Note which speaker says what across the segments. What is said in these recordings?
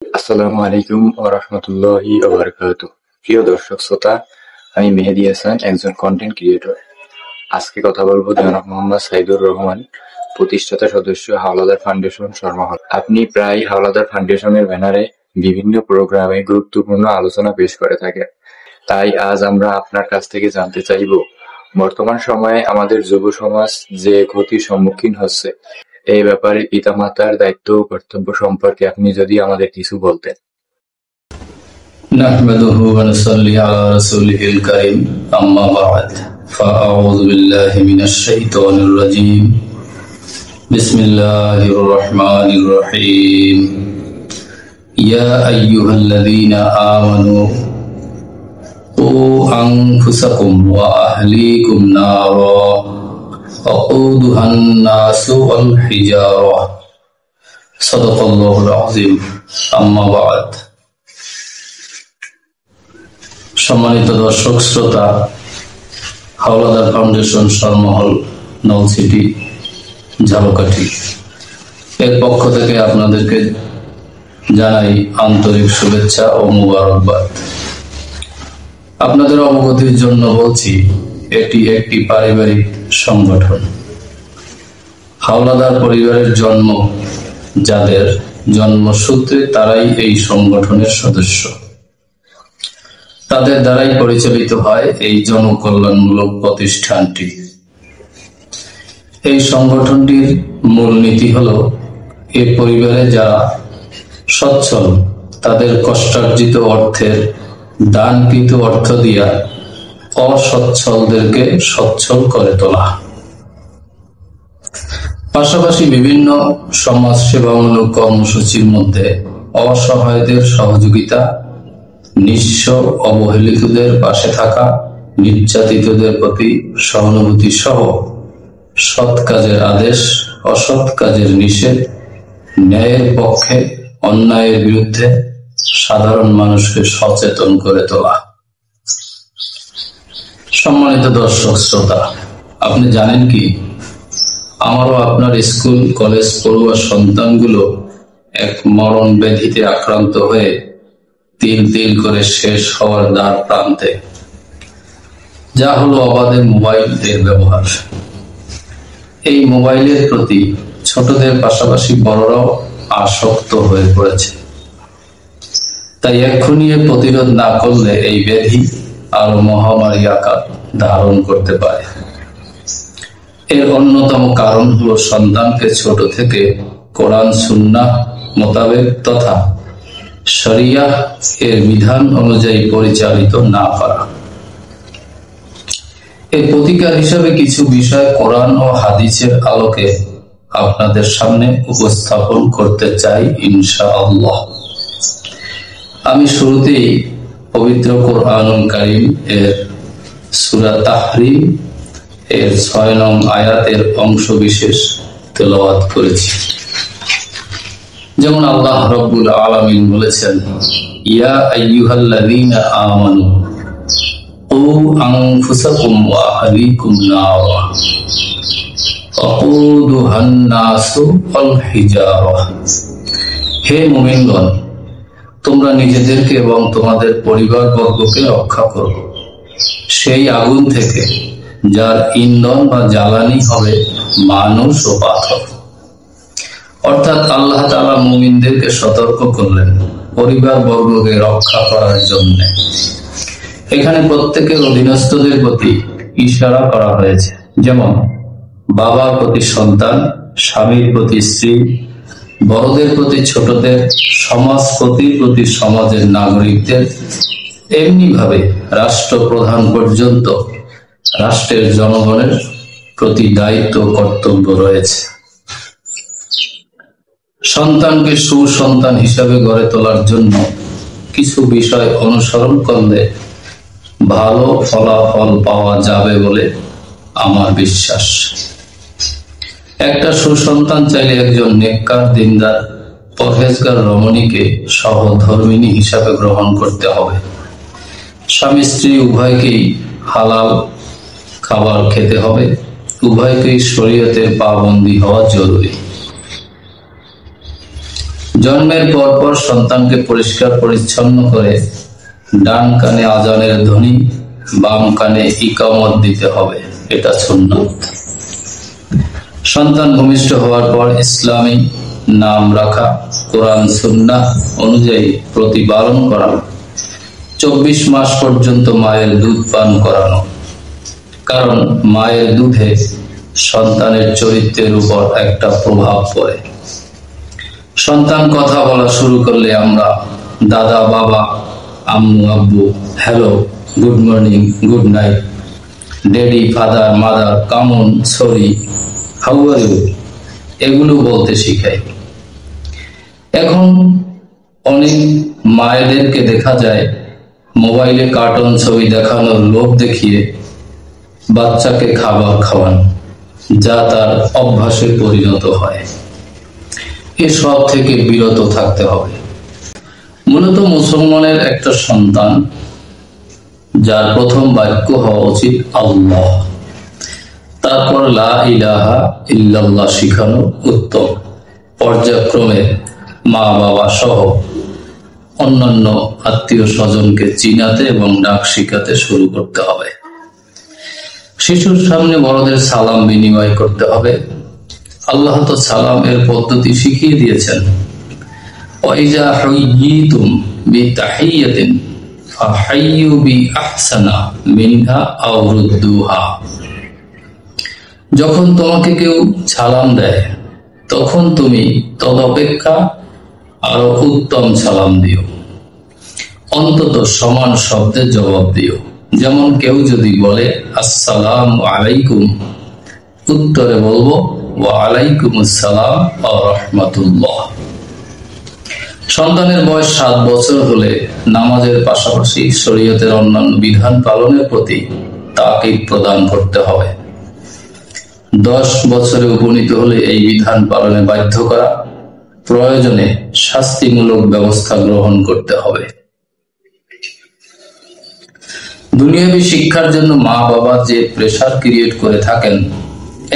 Speaker 1: আসসালামু আলাইকুম ওয়া রাহমাতুল্লাহি ওয়া বারাকাতুহু। প্রিয় দর্শক শ্রোতা, আমি মেহেদী হাসান, একজন কন্টেন্ট ক্রিয়েটর। আজকে কথা বলবো জনাব মোহাম্মদ সাইদুর রহমান, প্রতিষ্ঠাতা সদস্য, হাওলাদার ফাউন্ডেশন, শর্মা হল। আপনি প্রায় হাওলাদার ফাউন্ডেশনের ব্যানারে বিভিন্ন প্রোগ্রামে গুরুত্বপূর্ণ আলোচনা পেশ করে থাকেন। তাই আজ আমরা আপনার কাছ থেকে জানতে চাইব, বর্তমান সময়ে আমাদের যুব সমাজ যে ক্ষতির সম্মুখীন হচ্ছে, এই ব্যাপারে পিতামাতার দায়িত্ব ও কর্তব্য সম্পর্কে আপনি যদি আমাদের কিছু বলতেন।
Speaker 2: নাহমাদুহু ওয়া নুসাল্লি আলা রাসূলিহিল কারীম, আম্মা বা'দ, ফাআউযু বিল্লাহি মিনাশ শাইতানির রাজীম। বিসমিল্লাহির রহমানির রহিম। ইয়া আইয়ুহাল্লাযীনা আমানু কু আনফুসাকুম ওয়া আহলিকুম নারা ওয়াকুদুহান নাসু ওয়াল হিজারা। সাদাকাল্লাহুল আযীম। আম্মা বা'দ। সম্মানিত দর্শক শ্রোতা, হাওলাদার ফাউন্ডেশন, শর্মা-হল, নলছিটি, ঝালকাঠি এর পক্ষ থেকে আপনাদেরকে জানাই আন্তরিক শুভেচ্ছা ও মুবারকবাদ। আপনাদের অবগতির জন্য বলছি, এটি একটি পারিবারিক সংগঠন। হাওলাদার পরিবারের জন্ম, যাদের জন্মসূত্রে তারাই এই সংগঠনের সদস্য, তাদের দ্বারাই পরিচালিত হয় এই জনকল্যাণমূলক প্রতিষ্ঠানটি। এই সংগঠনটির মূলনীতি হল, এ পরিবারে যারা সচ্ছল, তাদের কষ্টার্জিত অর্থের দানকৃত অর্থ দিয়া অসচ্ছলদেরকে সচ্ছল করে তোলা। পাশাপাশি বিভিন্ন সমাজ সেবামূলক কর্মসূচির মধ্যে অসহায়দের সহযোগিতা, নিঃস্ব অবহেলিতদের পাশে থাকা, নির্যাতিতদের প্রতি সহানুভূতি সহ সৎ কাজের আদেশ, অসৎ কাজের নিষেধ, ন্যায়ের পক্ষে, অন্যায়ের বিরুদ্ধে সাধারণ মানুষকে সচেতন করে তোলা। সম্মানিত দর্শক শ্রোতা, আপনি জানেন কি, আমারও আপনার স্কুল কলেজ পড়ুয়া সন্তানগুলো এক মরণ ব্যাধিতে আক্রান্ত হয়ে তিল তিল করে শেষ হওয়ার দ্বার প্রান্তে, যা হলো অবাধে মোবাইলের ব্যবহার। এই মোবাইলের প্রতি ছোটদের পাশাপাশি বড়রাও আসক্ত হয়ে পড়েছে। তাই এক্ষুনি প্রতিরোধ না করলে এই ব্যাধি আরো মহামারী আকার ধারণ করতে পারে। এর অন্যতম কারণ হলো সন্তানকে ছোট থেকে কোরআন সুন্নাহ মোতাবেক তথা শরিয়াহ এর বিধান অনুযায়ী পরিচালিত না করা। এর প্রতিকার হিসাবে কিছু বিষয় কোরআন ও হাদিসের আলোকে আপনাদের সামনে উপস্থাপন করতে চাই ইনশাআল্লাহ। আমি শুরুতেই পবিত্র কোরআনুল কারীম এর সূরা তাহরীম এর ৬ নং আয়াতের অংশ বিশেষ তেলাওয়াত করেছি। যেমন আল্লাহ রাব্বুল আলামিন বলেছেন, ইয়া আইয়ুহাল্লাযীনা আমানু কু আনফুসাকুম ওয়া আহলিকুম নারা ওয়াকুদুহান নাসু ওয়াল হিজারা। হে মুমিনগণ, তোমরা নিজেদেরকে এবং তোমাদের পরিবারবর্গকে রক্ষা করো সেই আগুন থেকে, যার ইন্ধন বা জ্বালানি হবে মানুষ ও পাথর। অর্থাৎ আল্লাহ তাআলা মুমিনদেরকে সতর্ক করলেন পরিবার বর্গকে রক্ষা করার জন্য। এখানে প্রত্যেকের অধীনস্থদের প্রতি ইশারা করা হয়েছে, যেমন বাবার প্রতি সন্তান, স্বামীর প্রতি স্ত্রী, বড়দের প্রতি ছোটদের, সমাজপতির প্রতি সমাজের নাগরিকদের, এমনি ভাবে রাষ্ট্রপ্রধান পর্যন্ত রাষ্ট্রের জনগণের প্রতি দায়িত্ব কর্তব্য রয়েছে। সন্তানকে সুসন্তান হিসাবে গড়ে তোলার জন্য কিছু বিষয় অনুসরণ করলে ভালো ফলাফল পাওয়া যাবে বলে আমার বিশ্বাস। একটা সুসন্তান চাইলে একজন নেককার, দিনদার, পরহেজগার রমণীকে সহধর্মিণী হিসাবে গ্রহণ করতে হবে। স্বামী স্ত্রী উভয়কেই হালাল খাবার খেতে হবে, উভয়কেই শরীয়তের পাবন্দী হওয়া জরুরি। জন্মের পর সন্তানকে পরিষ্কার পরিচ্ছন্ন করে ডান কানে আজানের ধ্বনি, বাম কানে ইকামত দিতে হবে, এটা সুন্নাত। সন্তান ভূমিষ্ঠ হওয়ার পর ইসলামী নাম রাখা, কোরআন সুন্নাহ অনুযায়ী প্রতিপালন করা, 24 মাস পর্যন্ত মায়ের দুধ পান করানো, কারণ মায়ের দুধে সন্তানের চরিত্রের উপর একটা প্রভাব পড়ে। সন্তান কথা বলা শুরু করলে আমরা দাদা, বাবা, আম্মু, আব্বু, hello, good morning, good night, daddy, father, mother, come on, sorry, how are you এগুলো বলতে শিখাই। এখন অনেক মায়েদেরকে দেখা যায় মোবাইলে কার্টুন ছবি দেখানোর লোভ দেখিয়ে বাচ্চাকে খাবার খাওয়ান, যা তার অভ্যাসে পরিণত হয়। এসব থেকে বিরত থাকতে হবে। মূলত মুসলমানের একটা সন্তান যার প্রথম বাক্য হওয়া উচিত আল্লাহ, তারপর লা ইলাহা ইল্লাল্লাহ শিখানো উত্তম। পর্যায়ক্রমে মা বাবা সহ অন্যান্য আত্মীয় স্বজনকে চিনাতে এবং ডাক শিখাতে শুরু করতে হবে। শিশুর সামনে বড়দের সালাম বিনিময় করতে হবে। আল্লাহ তো সালাম এর পদ্ধতি শিখিয়ে দিয়েছেন। ওয়াইজা হুয়িতুম বিতাহিয়াতিন ফাহাইয়ু বিআহসানা মিনহা আও রুদ্দুহা। যখন তোমাকে কেউ সালাম দেয় তখন তুমি তদপেক্ষা আরো উত্তম সালাম দিও, অন্তত সমান শব্দের জবাব দিও। যেমন কেউ যদি বলে আসসালামু আলাইকুম, উত্তরে বলবো ওয়া আলাইকুমুস সালাম ওয়া রাহমাতুল্লাহ। সন্তানের বয়স 7 বছর হলে নামাজের পাশাপাশি শরীয়তের অন্যান্য বিধান পালনের প্রতি তাকিদ প্রদান করতে হবে। 10 বছরে উপনীত হলে এই বিধান পালনে বাধ্য করা, প্রয়োজনে শাস্তিমূলক ব্যবস্থা গ্রহণ করতে হবে। দুনিয়াবী শিক্ষার জন্য মা বাবা যে প্রেসার ক্রিয়েট করে থাকেন,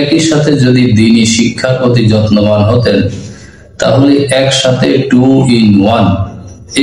Speaker 2: একই সাথে যদি দ্বীনি শিক্ষার প্রতি যত্নবান হতেন তাহলে একসাথে 2 in 1,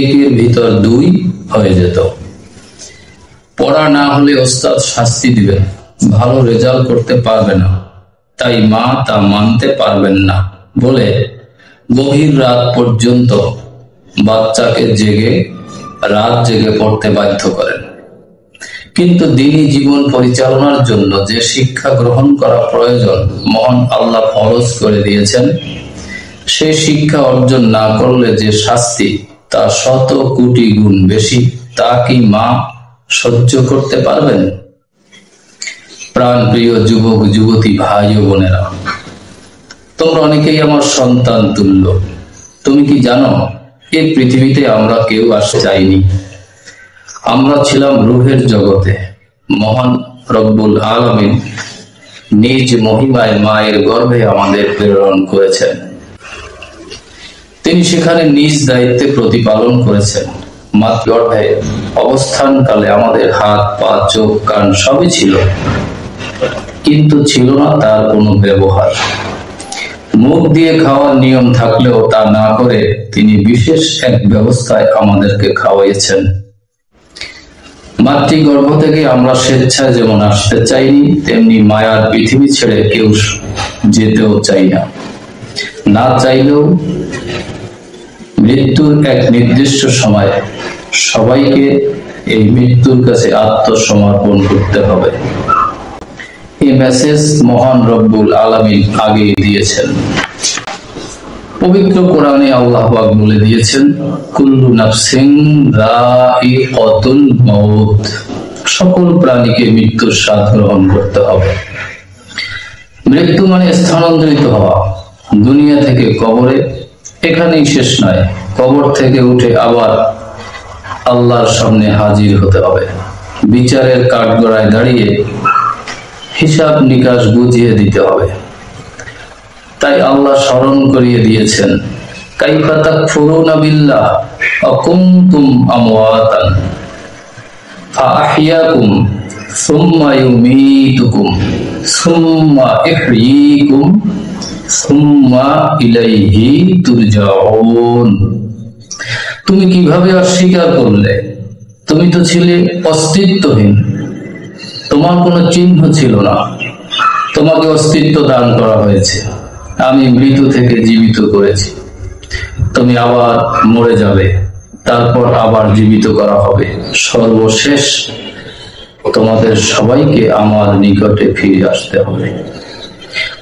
Speaker 2: একের ভিতর 2 হয়ে যেত। পড়া না হলে ওস্তাদ শাস্তি দিবেন, ভালো রেজাল্ট করতে পারবে না, তাই মা তা মানতে পারবেন না বলে গভীর রাত পর্যন্ত বাচ্চাকে রাত জেগে পড়তে বাধ্য করেন। কিন্তু দ্বীনি জীবন পরিচালনার জন্য যে শিক্ষা গ্রহণ করা প্রয়োজন মহান আল্লাহ ফরজ করে দিয়েছেন, সেই শিক্ষা অর্জন না করলে যে শাস্তি তা 100 কোটি গুণ বেশি, তা কি মা সহ্য করতে পারবেন? প্রাণ প্রিয় যুবক যুবতী ভাই ও বোনেরা, তোমরা অনেকেই আমার সন্তান তুল্য। তুমি কি জানো এই পৃথিবীতে আমরা কেউ আসতে চাইনি। আমরা ছিলাম রূহের জগতে। মহান রব্বুল আলামিন নিজ মহিমায় মায়ের গর্ভে আমাদের প্রেরণ করেছেন। তিনি সেখানে নিজ দায়িত্বে প্রতিপালন করেছেন। মাতৃ গর্ভে অবস্থানকালে আমাদের হাত, পা, চোখ, কান সবই ছিল, কিন্তু ছিল না তার কোনো ব্যবহার। মুখ দিয়ে খাওয়ার নিয়ম থাকলেও তা না করে তিনি বিশেষ এক ব্যবস্থায় আমাদেরকে খাওয়াইয়েছেন। মাতৃগর্ভ থেকে আমরা স্বেচ্ছায় যেমন আসতে চাইনি, তেমনি মায়ার পৃথিবী ছেড়ে কেউ যেতেও চাই না। না চাইলেও মৃত্যুর এক নির্দিষ্ট সময় সবাইকে এই মৃত্যুর কাছে আত্মসমর্পণ করতে হবে। এই মেসেজ মহান রব্বুল আলামিন আগে দিয়েছেন। পবিত্র কোরআনে আল্লাহ পাক বলে দিয়েছেন, কুল্লু নাফসিন যায়িকাতুল মাউত, সকল প্রাণীকে মৃত্যুর স্বাদ গ্রহণ করতে হবে। মৃত্যু মানে স্থানান্তরিত হওয়া দুনিয়া থেকে কবরে। এখানেই শেষ নয়, কবর থেকে উঠে আবার আল্লাহর সামনে হাজির হতে হবে। বিচারের কাঠগড়ায় দাঁড়িয়ে হিসাব নিকাশ বুঝিয়ে দিতে হবে। তাই আল্লাহ স্মরণ করিয়ে দিয়েছেন, কাইফা তাকফুরুনা বিল্লাহ ওয়া কুনতুম আমওয়াতান ফাআহইয়াকুম সুম্মা ইউমীতুকুম সুম্মা ইহয়ীকুম সুম্মা ইলাইহি তুরজাউন। তুমি কিভাবে অস্বীকার করলে? তুমি তো ছিলে অস্তিত্বহীন, তোমার কোনো চিহ্ন ছিল না। তোমাকে অস্তিত্ব দান করা হয়েছে, আমি মৃত থেকে জীবিত করেছি। তুমি আবার মরে যাবে, তারপর আবার জীবিত করা হবে। সর্বশেষ তোমাদের সবাইকে আমার নিকটে ফিরে আসতে হবে।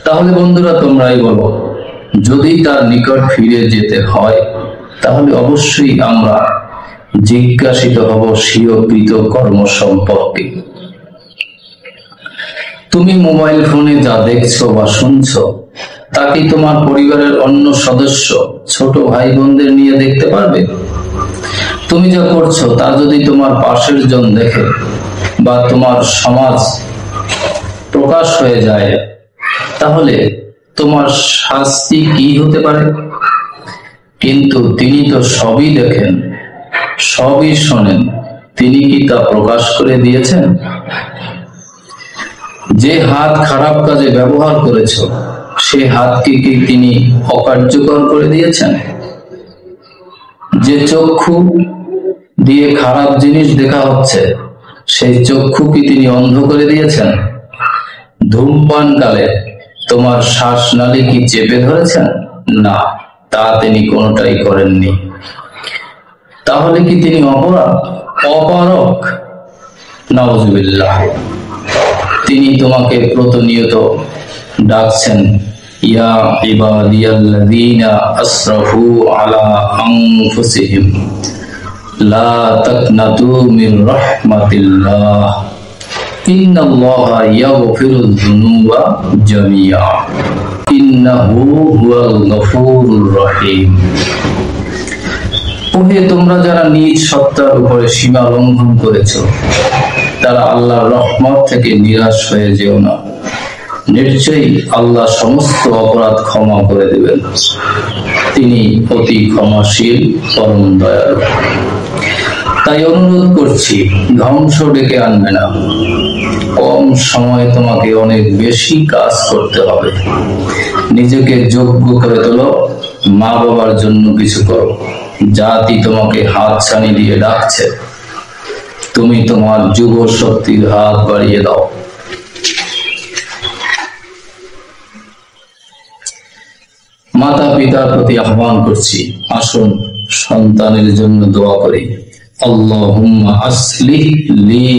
Speaker 2: তাহলে বন্ধুরা, তোমরাই বলো, যদি তার নিকট ফিরে যেতে হয় তাহলে অবশ্যই আমরা জিজ্ঞাসিত হব স্বীয় কৃত কর্ম সম্পর্কে। তুমি মোবাইল ফোনে যা দেখছো বা শুনছো তা কি তোমার পরিবারের অন্য সদস্য, ছোট ভাই বোনদের নিয়ে দেখতে পারবে? তুমি যা করছো তা যদি তোমার পাশের জন দেখে বা তোমার সমাজ প্রকাশ হয়ে যায়, তাহলে তোমার শাস্তি কি হতে পারে? কিন্তু তিনি তো সবই দেখেন, সবই শোনেন, তিনি কি তা প্রকাশ করে দিয়েছেন? যে হাত খারাপ কাজে ব্যবহার করেছ, সে হাতকে কি তিনি অকার্যকর করে দিয়েছেন? যে চক্ষু দিয়ে খারাপ জিনিস দেখা হচ্ছে, সেই চক্ষু কি তিনি অন্ধ করে দিয়েছেন? ধূমপান কালে তোমার শ্বাসনালী কি চেপে ধরেছেন? না, তা তিনি কোনোটাই করেননি। তাহলে কি তিনি অপারক? নাউজুবিল্লাহ। তিনি তোমাকে প্রতিনিয়ত ডাকছেন, ইয়া ইবাদিয়াল্লাযীনা আসরাফু আলা আনফুসিহিম লা তাকনাতু মির রাহমাতিল্লাহ ইন্নাল্লাহা ইয়াগফিরুয যুনুবা জামিআ ইন্নাহু হুয়াল গফুরুর রহিম। ওহে তোমরা যারা নিজ সত্তার উপরে সীমা লঙ্ঘন করেছো, তারা আল্লাহর রহমত থেকে নিরাশ হয়ে যেও না। নিশ্চয়ই আল্লাহ সমস্ত অপরাধ ক্ষমা করে দেবেন, তিনি অতি ক্ষমাশীল, পরম দয়ালু। তাই অনুরোধ করছি, ধ্বংস ডেকে আনবে না। কম সময়ে তোমাকে অনেক বেশি কাজ করতে হবে। নিজেকে যোগ্য করে তোলো, মা বাবার জন্য কিছু করো। জাতি তোমাকে হাতছানি দিয়ে ডাকছে, তুমি তোমার যুব শক্তির হাত বাড়িয়ে দাও। মাতা পিতার প্রতি আহ্বান করছি, আসুন সন্তানের জন্য দোয়া করি। আল্লাহুম্মা আসলিহ লি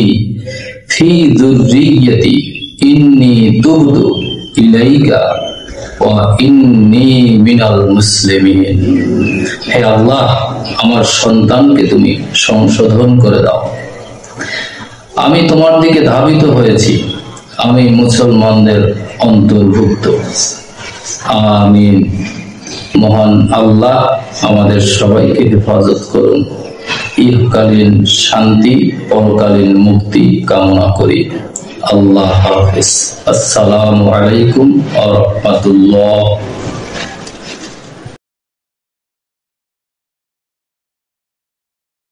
Speaker 2: ফি যুররিয়্যাতি ইন্নী তুবতু ইলাইকা ওয়া ইন্নী মিনাল মুসলিমিন। হে আল্লাহ, আমার সন্তানকে তুমি সংশোধন করে দাও। আমি তোমার দিকে ধাবিত হয়েছি, আমি মুসলমানদের অন্তর্ভুক্ত। আমিন। মহান আল্লাহ আমাদের সবাইকে হেফাজত করুন। ইহকালীন শান্তি, পরকালীন মুক্তি কামনা করি। আল্লাহ হাফেজ। আসসালামু আলাইকুম ওয়া রাহমাতুল্লাহ।